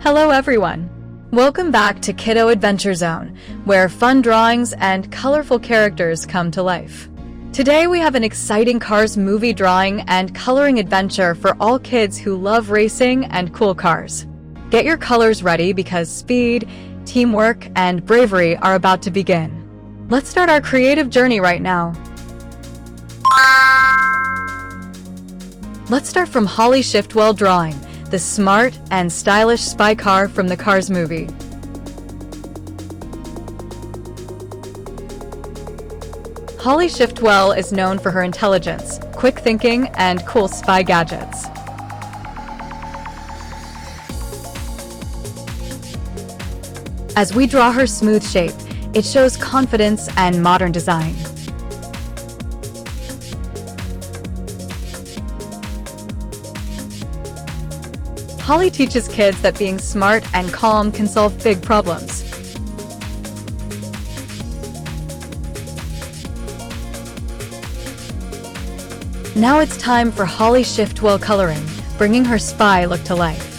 Hello everyone! Welcome back to Kiddo Adventure Zone, where fun drawings and colorful characters come to life. Today we have an exciting Cars movie drawing and coloring adventure for all kids who love racing and cool cars. Get your colors ready because speed, teamwork, and bravery are about to begin. Let's start our creative journey right now. Let's start from Holley Shiftwell drawing, the smart and stylish spy car from the Cars movie. Holley Shiftwell is known for her intelligence, quick thinking, and cool spy gadgets. As we draw her smooth shape, it shows confidence and modern design. Holley teaches kids that being smart and calm can solve big problems. Now it's time for Holley Shiftwell coloring, bringing her spy look to life.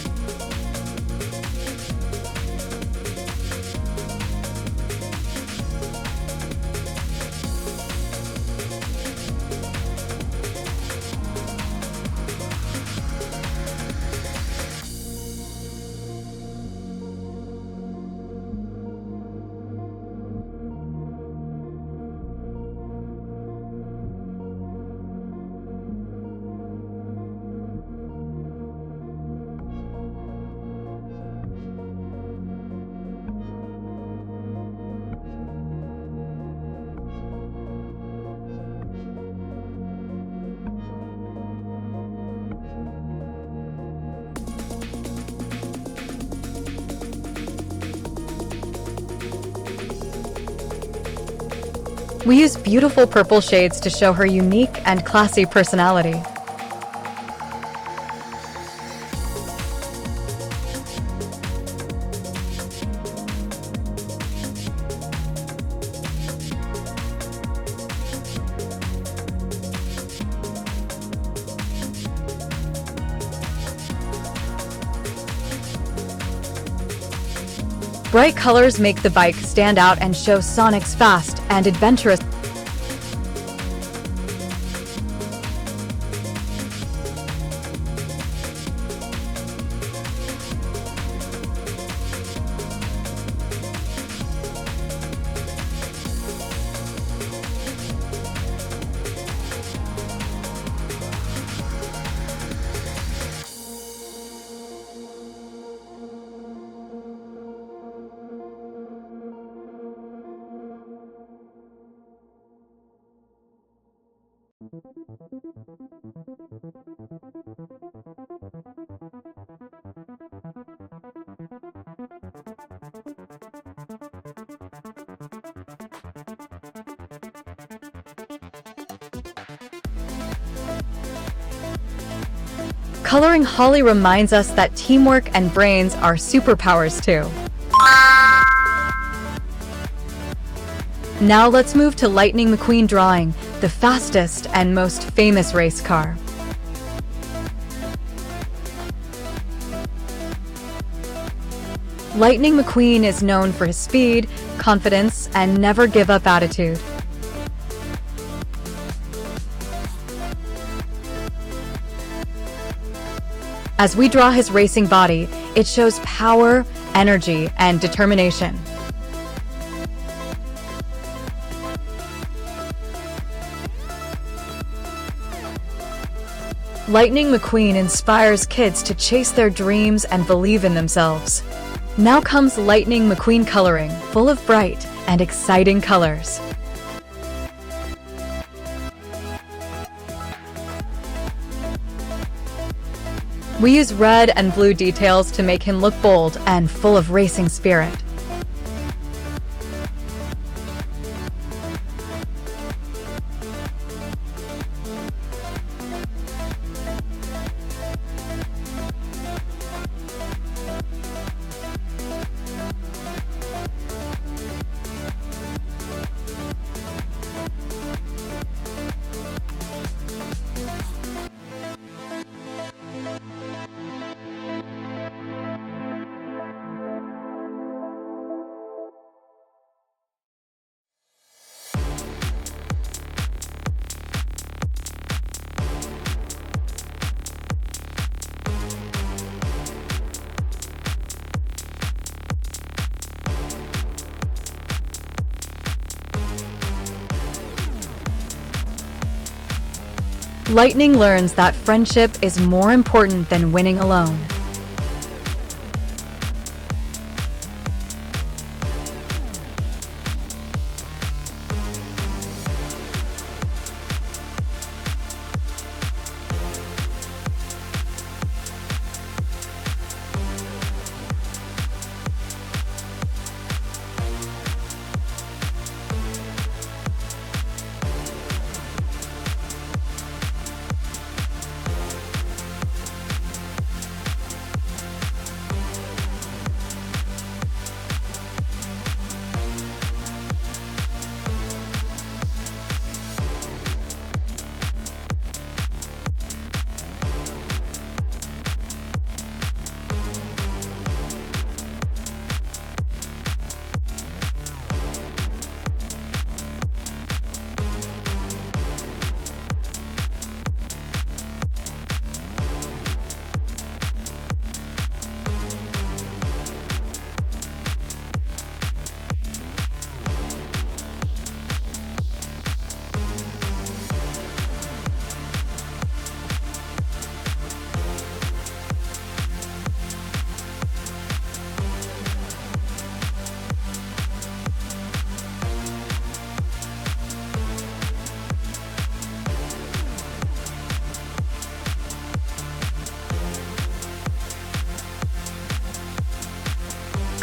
We use beautiful purple shades to show her unique and classy personality. Bright colors make the bike stand out and show Sonic's fast and adventurous. Coloring Holley reminds us that teamwork and brains are superpowers too. Now let's move to Lightning McQueen drawing, the fastest and most famous race car. Lightning McQueen is known for his speed, confidence, and never give up attitude. As we draw his racing body, it shows power, energy, and determination. Lightning McQueen inspires kids to chase their dreams and believe in themselves. Now comes Lightning McQueen coloring, full of bright and exciting colors. We use red and blue details to make him look bold and full of racing spirit. Lightning learns that friendship is more important than winning alone.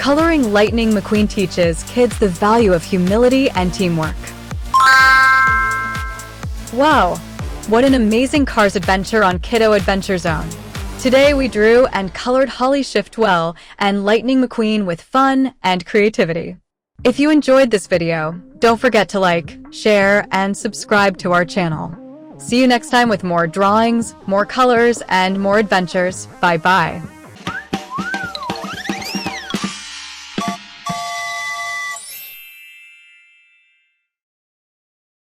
Coloring Lightning McQueen teaches kids the value of humility and teamwork. Wow, what an amazing Cars adventure on Kiddo Adventure Zone. Today we drew and colored Holley Shiftwell and Lightning McQueen with fun and creativity. If you enjoyed this video, don't forget to like, share, and subscribe to our channel. See you next time with more drawings, more colors, and more adventures. Bye-bye.